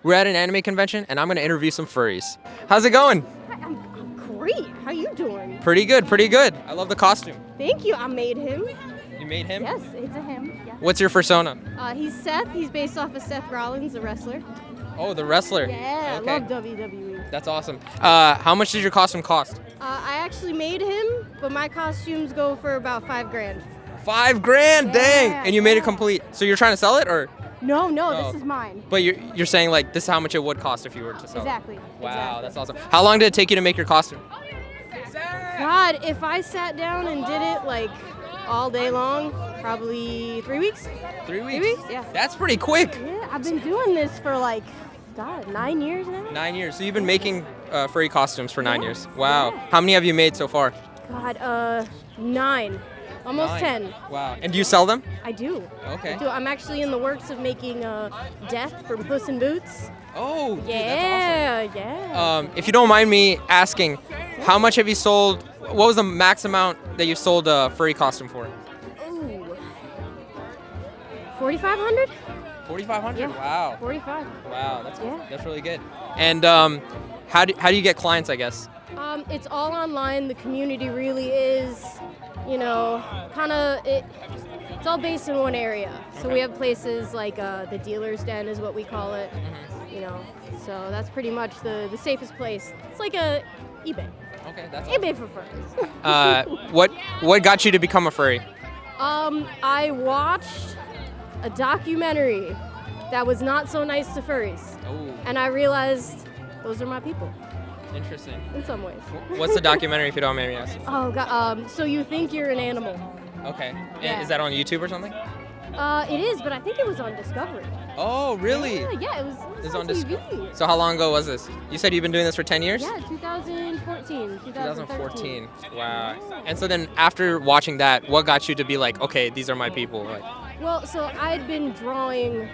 We're at an anime convention, and I'm going to interview some furries. How's it going? Hi, I'm great. How you doing? Pretty good, pretty good. I love the costume. Thank you. I made him. You made him? Yes, it's a him. Yeah. What's your persona? He's Seth. He's based off of Seth Rollins, a wrestler. Oh, the wrestler. Yeah, Okay. I love WWE. That's awesome. How much did your costume cost? I actually made him, but my costumes go for about $5,000. $5,000, dang! Yeah, And you made it yeah. complete. So you're trying to sell it, or? No, Oh. this is mine. But you're saying like this is how much it would cost if you were to sell Exactly. it. Wow, exactly. that's awesome. How long did it take you to make your costume? God, if I sat down and did it like all day long, probably 3 weeks. 3 weeks. 3 weeks, yeah. That's pretty quick. Yeah, I've been doing this for like, God, 9 years now. 9 years. So you've been making furry costumes for 9 Yeah, years. Wow. yeah. How many have you made so far? God, 9. Almost 9. 10. Wow. And do you sell them? I do. Okay. I do. I'm actually in the works of making Death from Puss in Boots. Oh, dude, Yeah, that's yeah. awesome. If you don't mind me asking, how much have you sold? What was the max amount that you sold a furry costume for? Ooh. 4,500? 4,500. Yeah. Wow. 45. Wow. Yeah. That's really good. And how do you get clients? I guess. It's all online. The community really is, it's all based in one area. So we have places like the dealer's den is what we call it, So that's pretty much the safest place. It's like a eBay. Okay, that's eBay for furries. What got you to become a furry? I watched a documentary that was not so nice to furries, Oh, and I realized those are my people interesting. in some ways. What's the documentary, if you don't mind me asking? Oh God. So you think you're an animal? Okay. And Yeah. is that on YouTube or something? It is, but I think it was on Discovery. Oh, really? Yeah, it was on Dis- TV. So how long ago was this? You said you've been doing this for 10 years? Yeah, 2014, 2014. Wow. And so then after watching that, what got you to be like, okay, these are my people? Like, Well, so I'd been drawing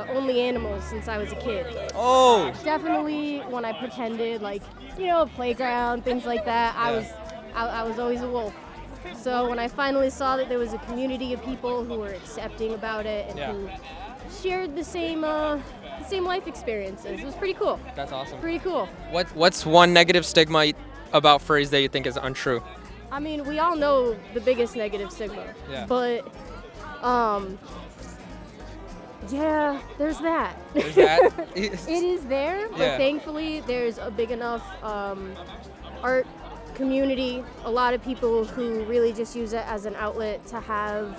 only animals since I was a kid. oh, Definitely when I pretended, like, playground, things like that, I was always a wolf. So when I finally saw that there was a community of people who were accepting about it and Yeah. who shared the same life experiences, it was pretty cool. that's awesome. Pretty cool. What's one negative stigma about furries that you think is untrue? I mean, we all know the biggest negative stigma. Yeah. But, yeah, there's that. Is that? It is there, but Yeah. thankfully there's a big enough art community, a lot of people who really just use it as an outlet to have,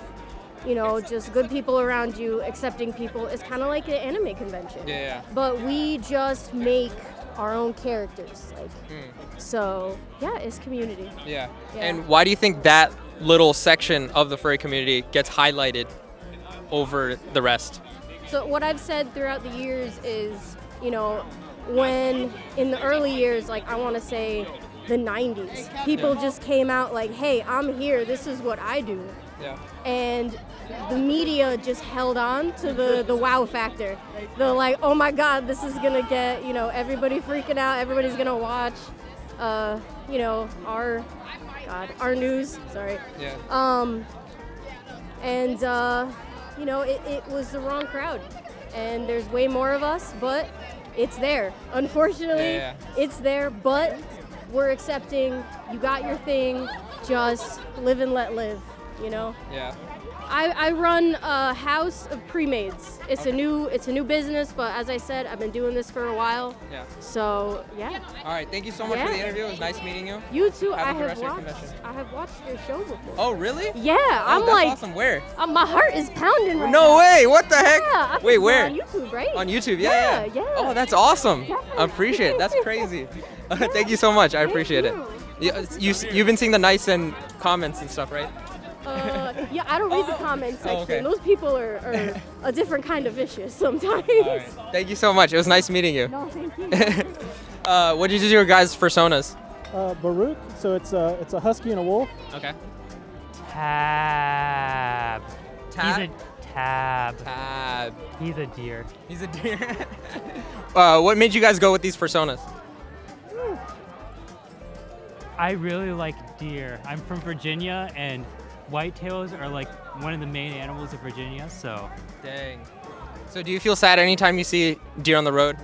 just good people around you, accepting people. It's kind of like an anime convention. Yeah. But we just make our own characters. Hmm. So, yeah, it's community. Yeah. Yeah. And why do you think that little section of the furry community gets highlighted over the rest? So what I've said throughout the years is, when in the early years, like I want to say the 90s, people just came out like, hey, I'm here, this is what I do. Yeah. And the media just held on to the wow factor. They're like, oh my God, this is going to get, everybody freaking out, everybody's going to watch, our news, sorry. Yeah. It was the wrong crowd. And there's way more of us, but it's there. Unfortunately, Yeah. it's there, but we're accepting, you got your thing, just live and let live, Yeah. I run a house of pre-mades. It's a new business, but as I said, I've been doing this for a while. Yeah. So, yeah. All right. Thank you so much for the Yeah. interview. It was nice meeting you. You too, Have a good rest of your convention. I have watched your show before. Oh, really? Yeah, Oh, I'm that's like, awesome. Where? my heart is pounding right No now. way! What the heck? Yeah, I Wait, think where? you're on YouTube, right? On YouTube, Yeah, yeah. yeah. Oh, that's awesome. Definitely. I appreciate it. That's crazy. Thank you so much. I appreciate it. You've been seeing the nice and comments and stuff, right? Yeah, I don't read the comments section. okay. Those people are a different kind of vicious sometimes. All right. Thank you so much. It was nice meeting you. No, thank you. What did you do your guys' personas? Baruch, so it's a husky and a wolf. Okay. Tab. Tab? He's a tab. Tab. He's a deer. He's a deer. What made you guys go with these personas? I really like deer. I'm from Virginia, and whitetails are like one of the main animals of Virginia, so Dang. So do you feel sad anytime you see deer on the road?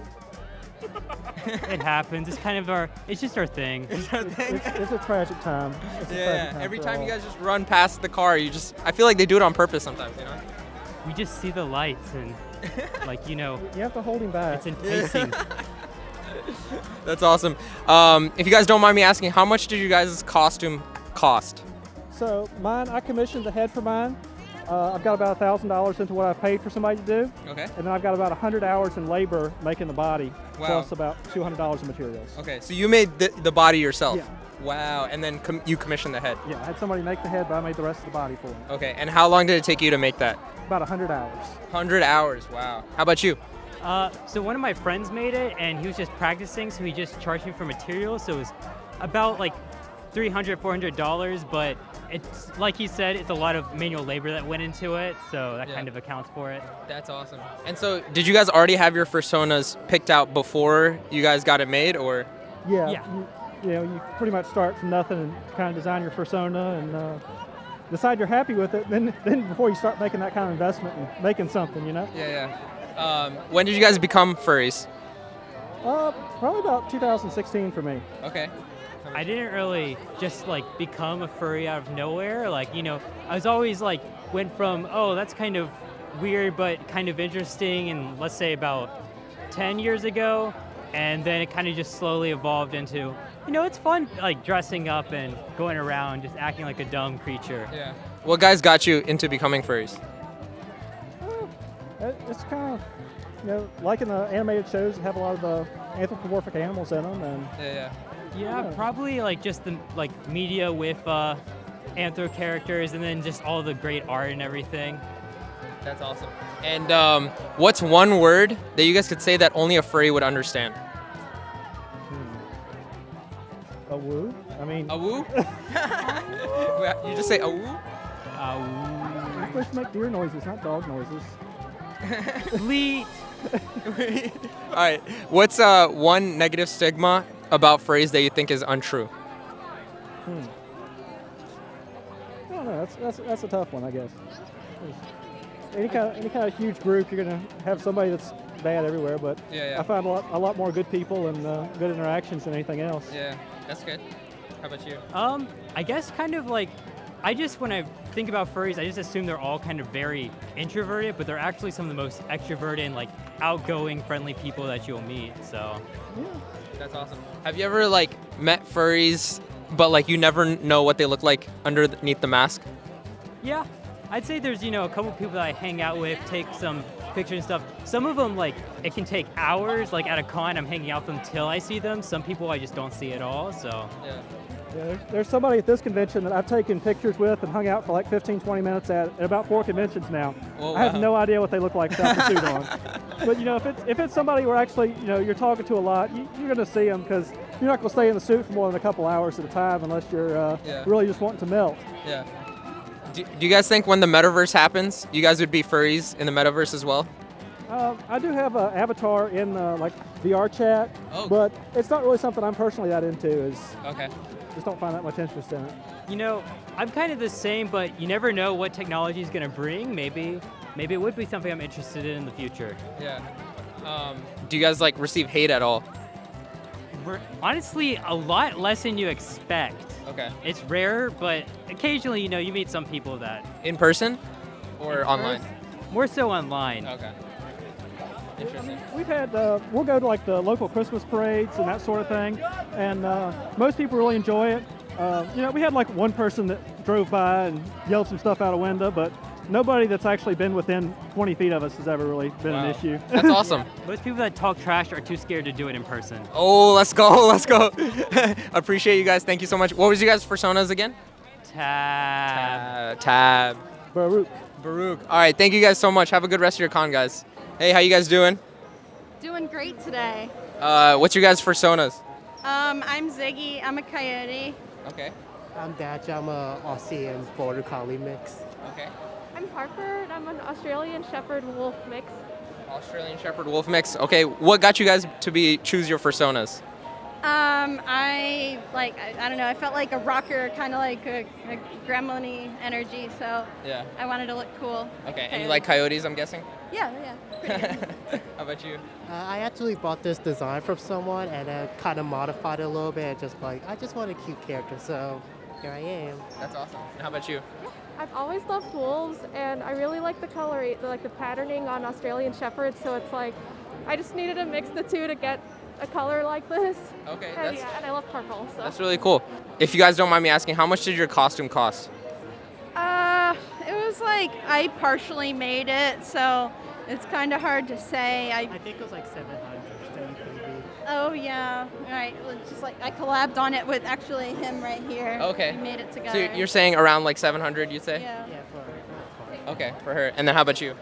It happens. It's kind of it's just our thing. It's a tragic time. It's a tragic Yeah, time every for time all. you guys just run past the car, I feel like they do it on purpose sometimes, you know? We just see the lights and, like, You have to hold him back. it's enticing. That's awesome. If you guys don't mind me asking, how much did you guys' costume cost? So I commissioned the head for mine. I've got about $1,000 into what I've paid for somebody to do, Okay. and then I've got about 100 hours in labor making the body, Wow. plus about $200 in materials. Okay, so you made the body yourself? Yeah. Wow, and then you commissioned the head. Yeah, I had somebody make the head, but I made the rest of the body for him. Okay, and how long did it take you to make that? About 100 hours. 100 hours, wow. How about you? So one of my friends made it, and he was just practicing, so he just charged me for materials. So it was about like $300, $400, but it's like he said, it's a lot of manual labor that went into it, so that Yeah. kind of accounts for it. That's awesome. And so, did you guys already have your personas picked out before you guys got it made, or? Yeah. Yeah. You pretty much start from nothing and kind of design your persona and decide you're happy with it. Then before you start making that kind of investment and making something, Yeah. When did you guys become furries? Probably about 2016 for me. Okay. I didn't really just like become a furry out of nowhere. Like, I was always like, went from, oh, that's kind of weird, but kind of interesting. And let's say about 10 years ago. And then it kind of just slowly evolved into, it's fun, like dressing up and going around, just acting like a dumb creature. Yeah. What guys got you into becoming furries? It's kind of, like in the animated shows that have a lot of the anthropomorphic animals in them, and Yeah. Yeah, Yeah. probably like just the like media with anthro characters, and then just all the great art and everything. That's awesome. And what's one word that you guys could say that only a furry would understand? a woo. I mean, A woo? You just say a woo? we're supposed to make deer noises, not dog noises. Fleet. All right. What's one negative stigma about furries that you think is untrue? I don't know. That's a tough one, I guess. Any kind of huge group, you're gonna have somebody that's bad everywhere. But Yeah. I find a lot more good people and good interactions than anything else. Yeah. That's good. How about you? I guess kind of like, when I think about furries, I just assume they're all kind of very introverted, but they're actually some of the most extroverted and like outgoing, friendly people that you'll meet. So That's awesome. Have you ever met furries, but you never know what they look like underneath the mask? yeah, I'd say there's a couple people that I hang out with, take some pictures and stuff. Some of them it can take hours. Like at a con, I'm hanging out with them till I see them. Some people I just don't see at all. So Yeah. Yeah, there's somebody at this convention that I've taken pictures with and hung out for 15, 20 minutes at about 4 conventions now. Oh, I have wow. no idea what they look like without the suit on. But if it's somebody where actually you're talking to a lot, you're going to see them because you're not going to stay in the suit for more than a couple hours at a time unless you're Yeah. really just wanting to melt. Yeah. Do you guys think when the metaverse happens, you guys would be furries in the metaverse as well? I do have an avatar in VR chat, Oh. but it's not really something I'm personally that into. Okay. Just don't find that much interest in it. I'm kind of the same, but you never know what technology is going to bring. Maybe it would be something I'm interested in the future. Yeah. Do you guys receive hate at all? We're honestly a lot less than you expect. Okay. It's rare, but occasionally, you meet some people that In person or online? more so online. Okay. Interesting. We've had, we'll go to the local Christmas parades and that sort of thing, and most people really enjoy it. We had one person that drove by and yelled some stuff out a window, but nobody that's actually been within 20 feet of us has ever really been Wow. an issue. That's awesome. Most people that talk trash are too scared to do it in person. Oh, let's go. Let's go. Appreciate you guys. Thank you so much. What was you guys' personas again? Tab. Baruch. All right. Thank you guys so much. Have a good rest of your con, guys. Hey, how you guys doing? Doing great today. What's your guys' personas? I'm Ziggy. I'm a coyote. Okay. I'm Datch. I'm a Aussie and Border Collie mix. Okay. I'm Harper, and I'm an Australian Shepherd Wolf mix. Australian Shepherd Wolf mix. Okay. What got you guys to choose your personas? I don't know. I felt like a rocker, kind of like a gremlin-y energy. So Yeah. I wanted to look cool. Okay. And you Coyote. like coyotes, I'm guessing? Yeah. Pretty good. How about you? I actually bought this design from someone and then kind of modified it a little bit. And just like, I just want a cute character, so here I am. That's awesome. And how about you? I've always loved wolves, and I really like the coloring, like the patterning on Australian Shepherds. So it's like, I just needed to mix the two to get a color like this. Okay, And, and I love purple. So. that's really cool. If you guys don't mind me asking, how much did your costume cost? It was like I partially made it, so it's kind of hard to say. I think it was like 700 maybe. Oh yeah, right. Well, just like I collabed on it with actually him right here. Okay. We made it So together. you're saying around like 700, you'd say? Yeah. Yeah, for Okay, for her. And then how about you?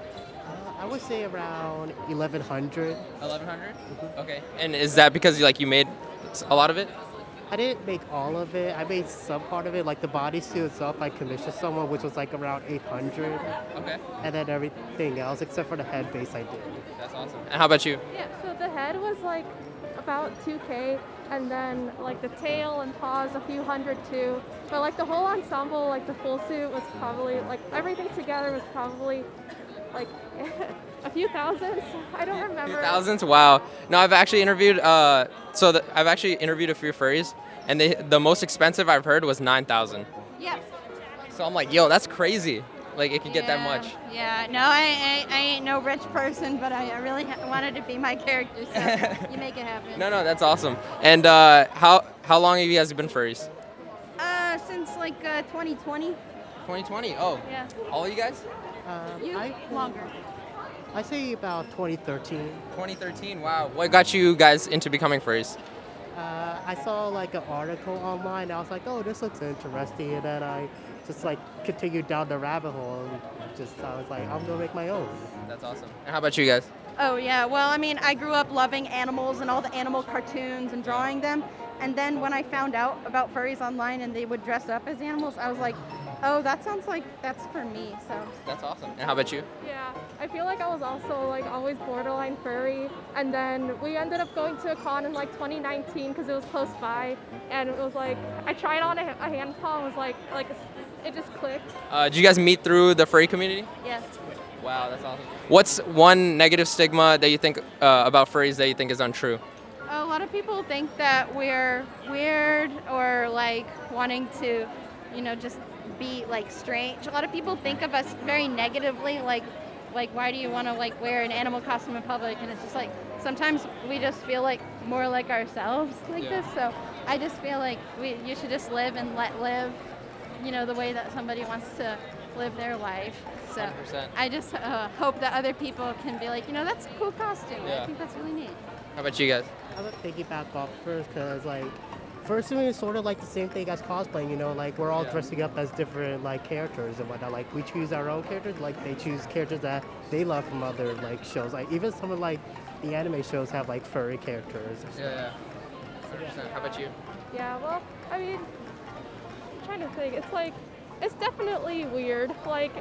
I would say around 1100. 1100? Okay. And is that because you made a lot of it? I didn't make all of it. I made some part of it, like the bodysuit itself. I commissioned someone, which was like around 800, Okay. and then everything else except for the head base I did. That's awesome. And how about you? Yeah, so the head was like about 2K, and then like the tail and paws a few hundred too. But like the whole ensemble, like the full suit was probably, like everything together was probably like a few thousands. I don't remember. Thousands? Wow. No, I've actually interviewed. I've actually interviewed a few furries, and the most expensive I've heard was 9,000. Yeah. So I'm like, yo, that's crazy. Like it could get that much. Yeah. No, I ain't no rich person, but I really wanted to be my character, so you make it happen. No, that's awesome. And how long have you guys been furries? Since like 2020. 2020. Oh. Yeah. All of you guys? You longer. I say about 2013. 2013. Wow. What got you guys into becoming furries? I saw like an article online. I was like, oh, this looks interesting, and then I just like continued down the rabbit hole and I was like, I'm gonna make my own. That's awesome. And how about you guys? Oh yeah, well I mean I grew up loving animals and all the animal cartoons and drawing them, and then when I found out about furries online and they would dress up as animals, I was like, oh, that sounds like that's for me. So That's awesome. And how about you? Yeah, I feel like I was also like always borderline furry, and then we ended up going to a con in like 2019 because it was close by, and it was like I tried on a hand paw and was like it just clicked. Did you guys meet through the furry community? yes. Wow, that's awesome. What's one negative stigma that you think about furries that you think is untrue? A lot of people think that we're weird or like wanting to, just be like strange. A lot of people think of us very negatively, like why do you want to like wear an animal costume in public? And it's just like sometimes we just feel like more like ourselves like this. So I just feel like you should just live and let live, the way that somebody wants to live their life. So 100%. I just hope that other people can be like, that's a cool costume. Yeah. I think that's really neat. How about you guys? I was thinking back off first because like fursuit is sort of like the same thing as cosplaying, like we're all dressing up as different like characters and whatnot. Like we choose our own characters, like they choose characters that they love from other like shows. Like even some of like the anime shows have like furry characters. Yeah. 100%. How about you? Yeah, well, I mean, I'm trying to think. It's like, it's definitely weird. Like,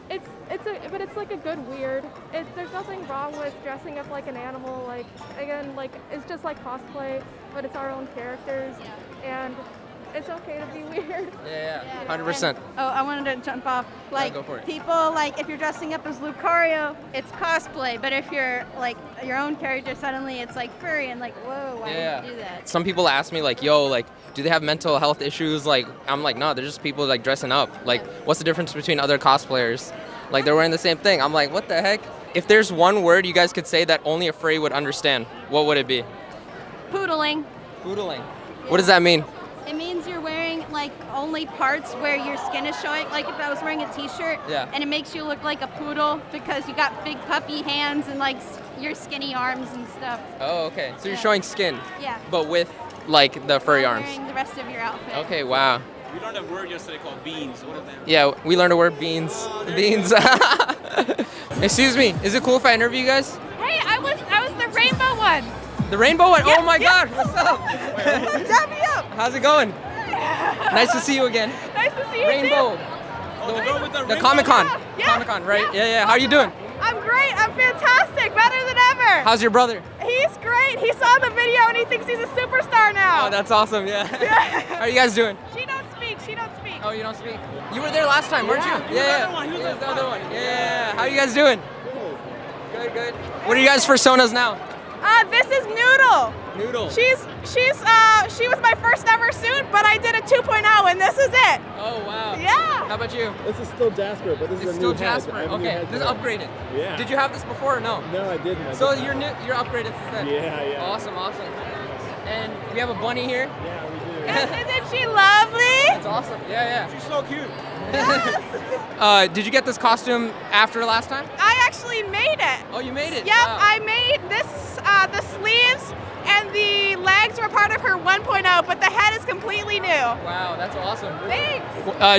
but it's like a good weird. There's nothing wrong with dressing up like an animal. Like, again, like, it's just like cosplay, but it's our own characters. And it's okay to be weird. Yeah. 100%. Oh, I wanted to jump off. Like, go for it. people, like, if you're dressing up as Lucario, it's cosplay. But if you're, like, your own character, suddenly it's, like, furry and, like, whoa, why would you do that? Some people ask me like, yo, like, do they have mental health issues? Like, I'm like, no, they're just people like dressing up. Like, what's the difference between other cosplayers? Like, they're wearing the same thing. I'm like, what the heck? If there's one word you guys could say that only a furry would understand, what would it be? Poodling. Poodling. What does that mean? It means you're wearing, like, only parts where your skin is showing. Like, if I was wearing a t-shirt, and it makes you look like a poodle because you got big puppy hands and, like, your skinny arms and stuff. Oh, okay. So you're showing skin. Yeah. But with, like, the furry arms. Wearing the rest of your outfit. Okay, wow. We learned a word yesterday called beans. What is that? Yeah, we learned a word, beans. Beans. Excuse me, is it cool if I interview you guys? Hey, I was the rainbow one. The rainbow one? Oh my God, what's up? Dab me up. How's it going? Nice to see you again. Nice to see you Rainbow. Oh, the girl with the The rainbow? Comic-Con. Yeah. Comic-Con, right? Yeah. How are you doing? I'm great. I'm fantastic. Better than ever. How's your brother? He's great. He saw the video and he thinks he's a superstar now. Oh, that's awesome, yeah. How are you guys doing? She don't speak. She don't speak. Oh, you don't speak? You were there last time, weren't you? He was the other one. He was the the other one. Yeah. How are you guys doing? Good, good. What are you guys' personas now? This is Noodle. Noodle. She was my first ever suit, but I did a 2.0 and this is it. Oh, wow. Yeah. How about you? This is still Jasper, but this It's is a still new Jasper. head. I have a new Okay, head this is today. upgraded. Yeah. Did you have this before or no? No, I didn't. So you're upgraded since then. Yeah. Awesome, awesome. And we have a bunny here. Yeah, we do. Isn't she lovely? That's awesome. Yeah, She's so cute. yeah. Did you get this costume after last time? I actually made it. Oh, you made it. Yep, Wow. I made this, the sleeves and the legs were part of her 1.0, but the head is completely new. Wow, that's awesome. Thanks.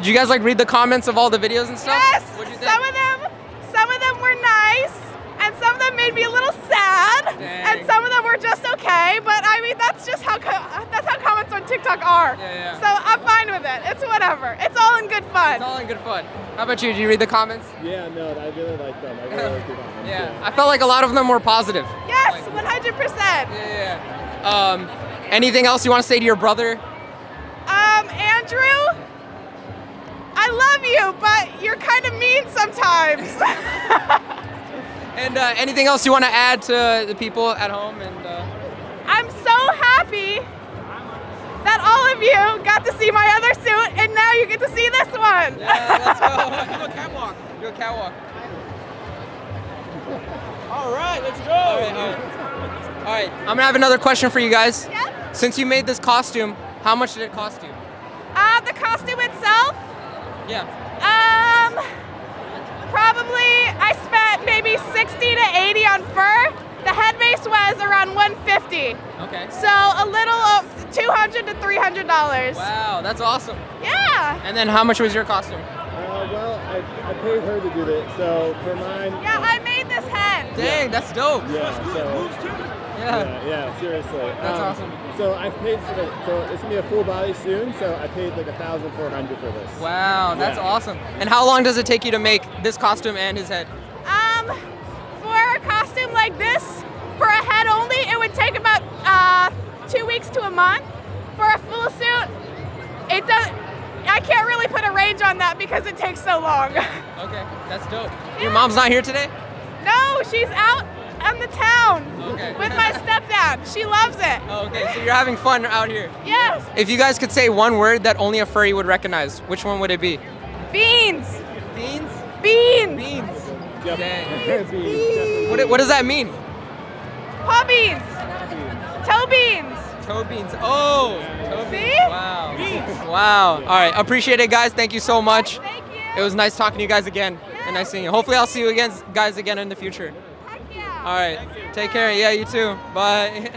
Did you guys like read the comments of all the videos and stuff? Yes, What'd you think? some of them were nice, and some of them made me a little sad, Dang. and some of them were just okay. But I mean, that's just how comments on TikTok are. Yeah. So I'm fine with it. It's whatever. It's all in good fun. It's all in good fun. How about you? Did you read the comments? Yeah, no, I really like them. I really like the comments. Yeah. I felt like a lot of them were positive. Yes, 100%. Yeah. Anything else you want to say to your brother? Andrew, I love you, but you're kind of mean sometimes. And anything else you want to add to the people at home? And I'm so happy that all of you got to see my other suit, and now you get to see this one. yeah, let's go. Do a catwalk. Do a catwalk. All right, let's go. All right, I'm gonna have another question for you guys. Yep. Since you made this costume, how much did it cost you? The costume itself, Yeah. probably I spent maybe 60 to 80 on fur. The head base was around 150. Okay. So a little of $200 to $300. Wow, that's awesome. Yeah. And then how much was your costume? Well, I paid her to do this, so for mine. Yeah, I made this head. Dang, that's dope. Yeah, so. Yeah. Yeah, seriously. That's awesome. So I've paid so it's gonna be a full body soon. So I paid like $1,400 for this. Wow, that's Yeah. awesome. And how long does it take you to make this costume and his head? For a costume like this, for a head only, it would take about 2 weeks to a month. For a full suit, it does. I can't really put a range on that because it takes so long. Okay, that's dope. Your mom's not here today? No, she's out on the town Okay. with my stepdad. She loves it. Oh, okay, so you're having fun out here. Yes. If you guys could say one word that only a furry would recognize, which one would it be? Beans. Beans? Beans. Beans. Yep. Dang. Beans. What does that mean? Paw beans. Toe beans. Toe beans. Oh. Toe beans. See? Wow. Wow. All right. Appreciate it, guys. Thank you so much. Thank you. It was nice talking to you guys again. And nice seeing you. Hopefully, I'll see you guys again in the future. Heck yeah. All right. Take care. Yeah, you too. Bye.